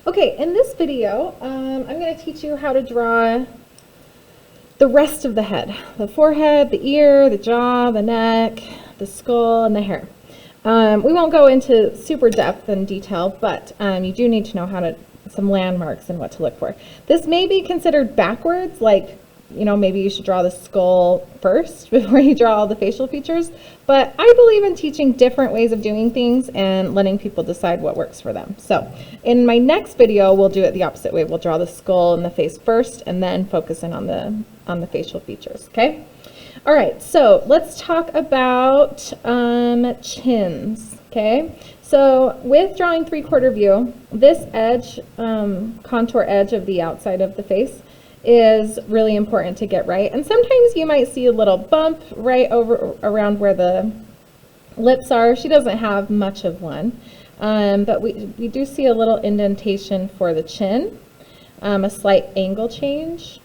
Okay, in this video, I'm going to teach you how to draw the rest of the head. The forehead, the ear, the jaw, the neck, the skull, and the hair. We won't go into super depth and detail, but you do need to know some landmarks and what to look for. This may be considered backwards, like, maybe you should draw the skull first before you draw all the facial features, but I believe in teaching different ways of doing things and letting people decide what works for them. So in my next video, we'll do it the opposite way. We'll draw the skull and the face first and then focus in on the facial features, okay? All right, so let's talk about chins, okay? So with drawing 3/4 view, this edge, contour edge of the outside of the face is really important to get right. And sometimes you might see a little bump right over around where the lips are. She doesn't have much of one, but we do see a little indentation for the chin, a slight angle change.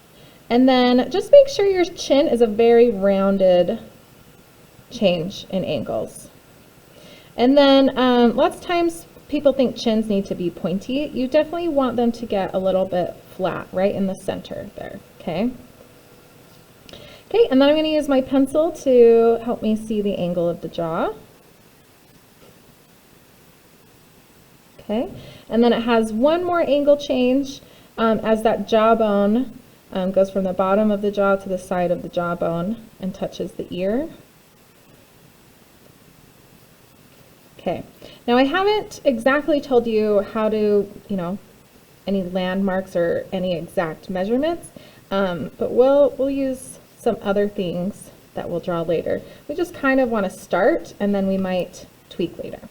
And then just make sure your chin is a very rounded change in angles. And then lots of times people think chins need to be pointy. You definitely want them to get a little bit flat right in the center there, okay? Okay, and then I'm going to use my pencil to help me see the angle of the jaw. Okay, and then it has one more angle change as that jawbone goes from the bottom of the jaw to the side of the jawbone and touches the ear. Okay, now I haven't exactly told you how to, any landmarks or any exact measurements, but we'll use some other things that we'll draw later. We just kind of want to start and then we might tweak later.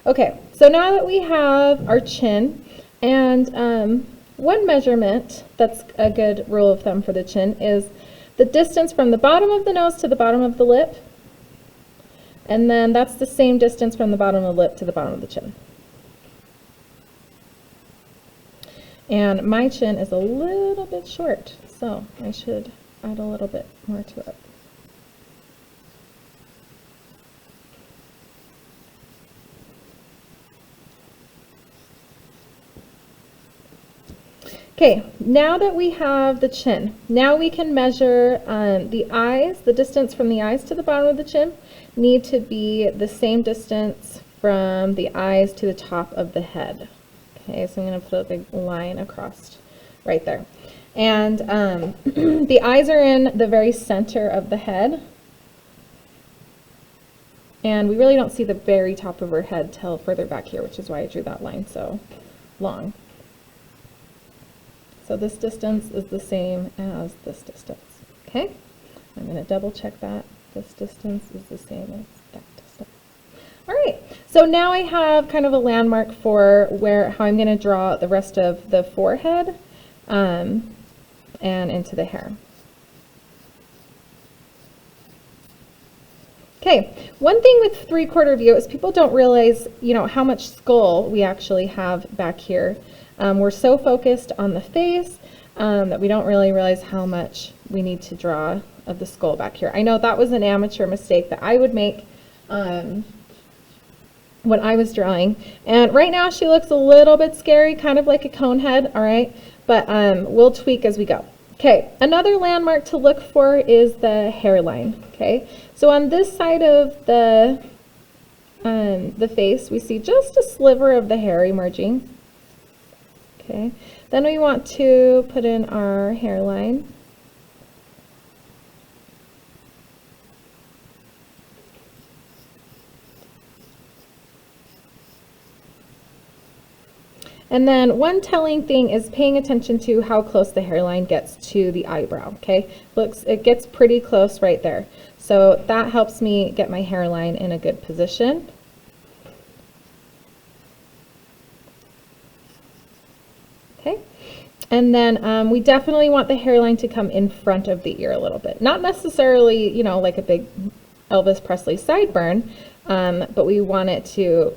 Okay, so now that we have our chin, and one measurement that's a good rule of thumb for the chin is the distance from the bottom of the nose to the bottom of the lip. And then that's the same distance from the bottom of the lip to the bottom of the chin. And my chin is a little bit short, so I should add a little bit more to it. Okay, now that we have the chin, now we can measure the eyes. The distance from the eyes to the bottom of the chin need to be the same distance from the eyes to the top of the head. Okay, so I'm going to put a big line across right there. And the eyes are in the very center of the head. And we really don't see the very top of her head till further back here, which is why I drew that line so long. So this distance is the same as this distance, okay? I'm going to double check that. This distance is the same as that distance. All right, so now I have kind of a landmark for how I'm going to draw the rest of the forehead and into the hair. Okay, one thing with 3/4 view is people don't realize, how much skull we actually have back here. We're so focused on the face that we don't really realize how much we need to draw of the skull back here. I know that was an amateur mistake that I would make when I was drawing. And right now she looks a little bit scary, kind of like a cone head, all right? But we'll tweak as we go. Okay, another landmark to look for is the hairline, okay? So on this side of the face, we see just a sliver of the hair emerging. Okay, then we want to put in our hairline. And then one telling thing is paying attention to how close the hairline gets to the eyebrow, okay? It gets pretty close right there. So that helps me get my hairline in a good position. Okay, and then we definitely want the hairline to come in front of the ear a little bit. Not necessarily, like a big Elvis Presley sideburn, but we want it to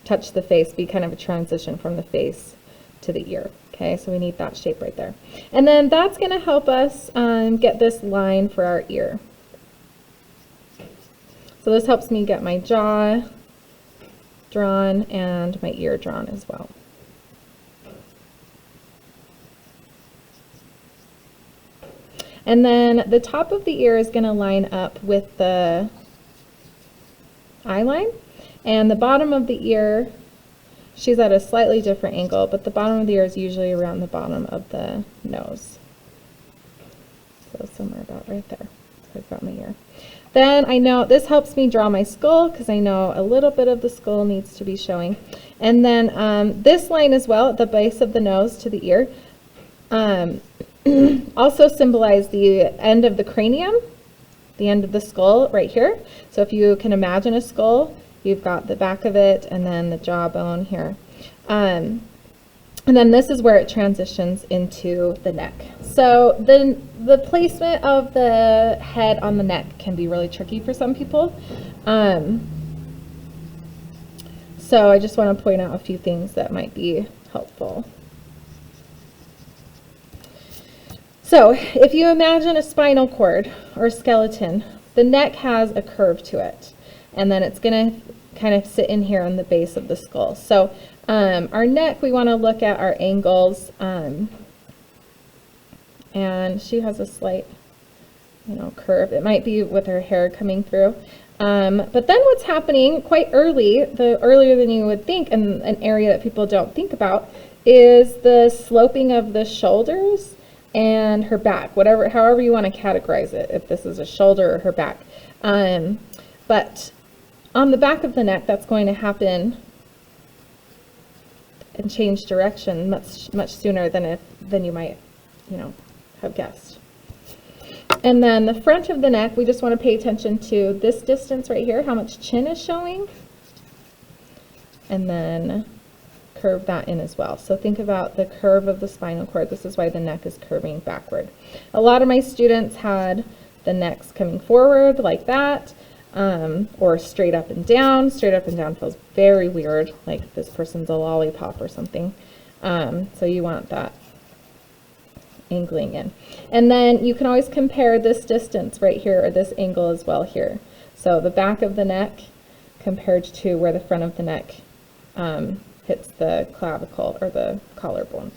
touch the face, be kind of a transition from the face to the ear. Okay, so we need that shape right there. And then that's going to help us get this line for our ear. So this helps me get my jaw drawn and my ear drawn as well. And then the top of the ear is going to line up with the eye line, and the bottom of the ear, she's at a slightly different angle, but the bottom of the ear is usually around the bottom of the nose. So somewhere about right there. So I've got my ear. Then I know this helps me draw my skull because I know a little bit of the skull needs to be showing. And then this line as well at the base of the nose to the ear also symbolize the end of the cranium, the end of the skull right here. So if you can imagine a skull, you've got the back of it and then the jawbone here. And then this is where it transitions into the neck. So the placement of the head on the neck can be really tricky for some people. So I just want to point out a few things that might be helpful. So if you imagine a spinal cord or a skeleton, the neck has a curve to it, and then it's going to kind of sit in here on the base of the skull. So our neck, we want to look at our angles, and she has a slight, curve. It might be with her hair coming through. But then what's happening quite early, earlier than you would think, and an area that people don't think about, is the sloping of the shoulders and her back, however you want to categorize it, if this is a shoulder or her back. But on the back of the neck, that's going to happen and change direction much sooner than you might, have guessed. And then the front of the neck, we just want to pay attention to this distance right here, how much chin is showing, and then curve that in as well. So think about the curve of the spinal cord. This is why the neck is curving backward. A lot of my students had the necks coming forward like that, or straight up and down. Straight up and down feels very weird, like this person's a lollipop or something. So you want that angling in. And then you can always compare this distance right here, or this angle as well here. So the back of the neck compared to where the front of the neck hits the clavicle or the collarbone.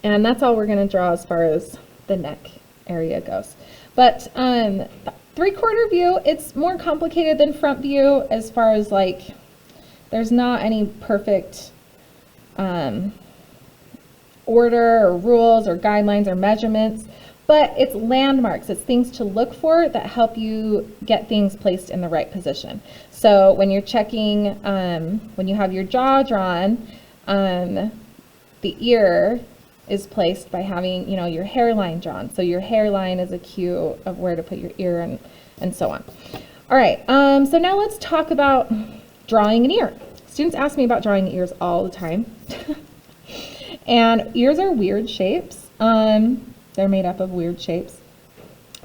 And that's all we're going to draw as far as the neck area goes. But 3/4 view, it's more complicated than front view as far as there's not any perfect order or rules or guidelines or measurements, but it's landmarks. It's things to look for that help you get things placed in the right position. So when you're checking, when you have your jaw drawn, the ear is placed by having, your hairline drawn. So your hairline is a cue of where to put your ear and so on. All right, so now let's talk about drawing an ear. Students ask me about drawing ears all the time. And ears are weird shapes. They're made up of weird shapes.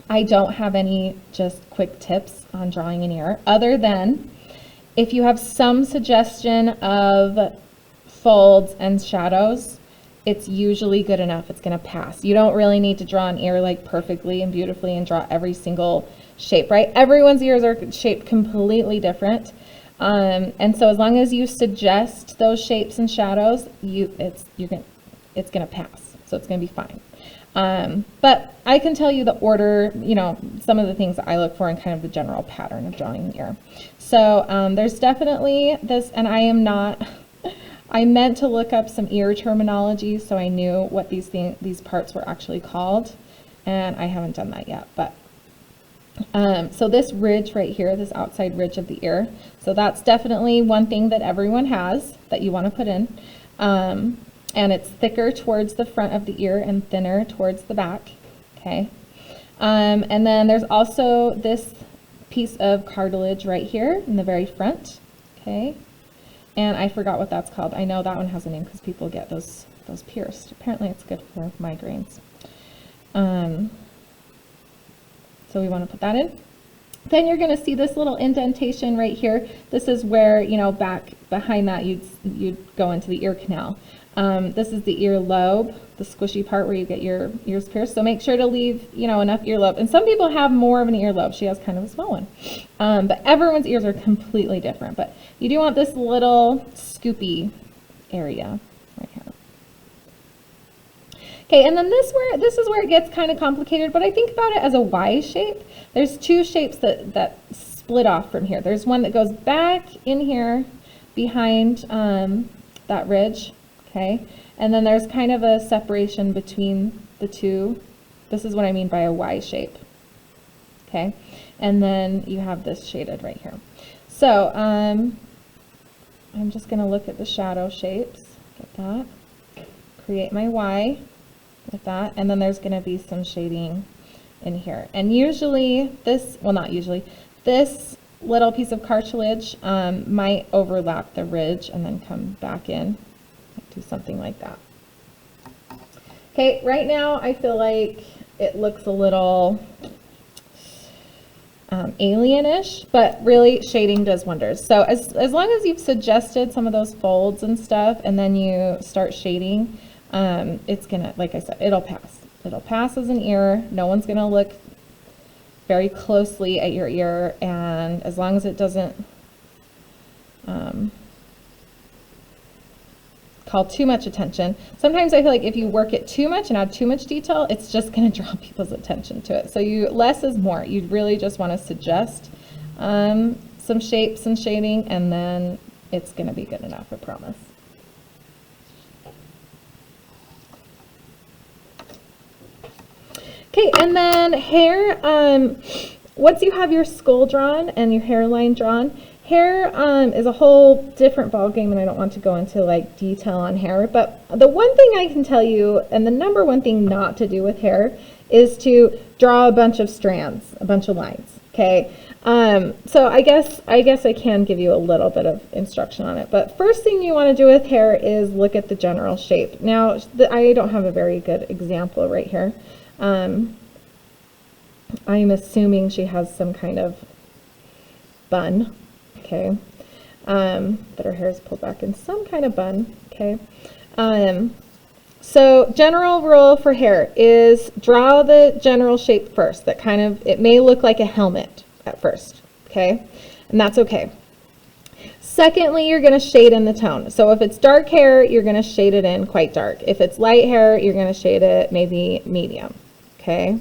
I don't have any just quick tips on drawing an ear, other than if you have some suggestion of folds and shadows, it's usually good enough. It's going to pass. You don't really need to draw an ear perfectly and beautifully and draw every single shape, right? Everyone's ears are shaped completely different. And so as long as you suggest those shapes and shadows, it's going to pass. So it's going to be fine. But I can tell you the order, some of the things that I look for in kind of the general pattern of drawing an ear. So there's definitely this, and I meant to look up some ear terminology so I knew what these parts were actually called, and I haven't done that yet. But so this ridge right here, this outside ridge of the ear, so that's definitely one thing that everyone has that you want to put in. And it's thicker towards the front of the ear and thinner towards the back, okay? And then there's also this piece of cartilage right here in the very front, okay? And I forgot what that's called. I know that one has a name because people get those pierced. Apparently it's good for migraines. So we want to put that in. Then you're going to see this little indentation right here. This is where, back behind that you'd go into the ear canal. This is the ear lobe, the squishy part where you get your ears pierced. So make sure to leave, enough earlobe. And some people have more of an earlobe. She has kind of a small one. But everyone's ears are completely different. But you do want this little scoopy area right here. Okay, and then this is where it gets kind of complicated, but I think about it as a Y shape. There's two shapes that split off from here. There's one that goes back in here behind that ridge, okay? And then there's kind of a separation between the two. This is what I mean by a Y shape, okay? And then you have this shaded right here. So I'm just gonna look at the shadow shapes, get that, create my Y with that, and then there's gonna be some shading in here. And usually this, well not usually, this little piece of cartilage might overlap the ridge and then come back in. Do something like that. Okay, right now I feel like it looks a little alien-ish, but really shading does wonders. So as long as you've suggested some of those folds and stuff and then you start shading, it's gonna, like I said, it'll pass. It'll pass as an ear. No one's gonna look very closely at your ear, and as long as it doesn't call too much attention. Sometimes I feel like if you work it too much and add too much detail, it's just going to draw people's attention to it. So less is more. You really just want to suggest some shapes and shading, and then it's going to be good enough, I promise. Okay, and then hair. Once you have your skull drawn and your hairline drawn, hair is a whole different ballgame, and I don't want to go into like detail on hair, but the one thing I can tell you, and the number one thing not to do with hair, is to draw a bunch of strands, a bunch of lines, okay? So I guess I can give you a little bit of instruction on it, but first thing you want to do with hair is look at the general shape. Now, I don't have a very good example right here. I'm assuming she has some kind of bun. Okay, but her hair is pulled back in some kind of bun, okay? So general rule for hair is draw the general shape first. That kind of, it may look like a helmet at first, okay? And that's okay. Secondly, you're gonna shade in the tone. So if it's dark hair, you're gonna shade it in quite dark. If it's light hair, you're gonna shade it maybe medium, okay?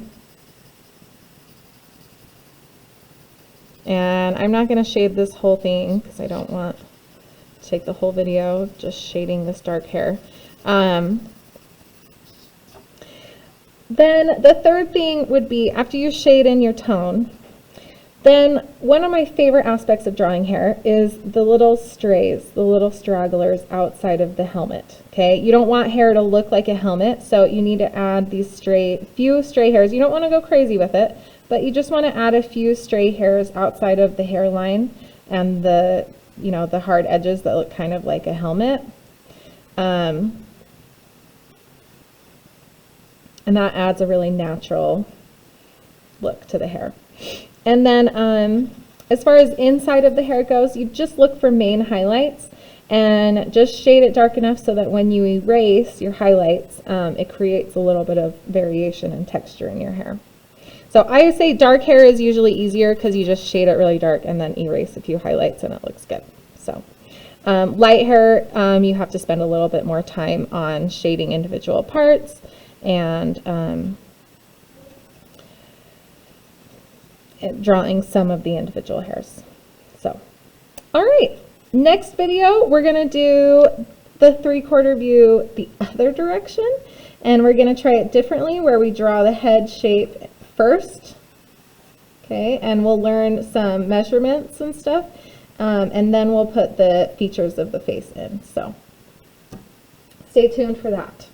And I'm not going to shade this whole thing because I don't want to take the whole video just shading this dark hair. Then the third thing would be, after you shade in your tone, then one of my favorite aspects of drawing hair is the little strays, the little stragglers outside of the helmet. Okay, you don't want hair to look like a helmet, so you need to add these few stray hairs. You don't want to go crazy with it, but you just want to add a few stray hairs outside of the hairline and the, the hard edges that look kind of like a helmet. And that adds a really natural look to the hair. And then as far as inside of the hair goes, you just look for main highlights and just shade it dark enough so that when you erase your highlights, it creates a little bit of variation and texture in your hair. So I say dark hair is usually easier because you just shade it really dark and then erase a few highlights and it looks good. So light hair, you have to spend a little bit more time on shading individual parts and drawing some of the individual hairs. So, all right, next video, we're gonna do the 3/4 view the other direction, and we're gonna try it differently where we draw the head shape first, okay, and we'll learn some measurements and stuff, and then we'll put the features of the face in. So stay tuned for that.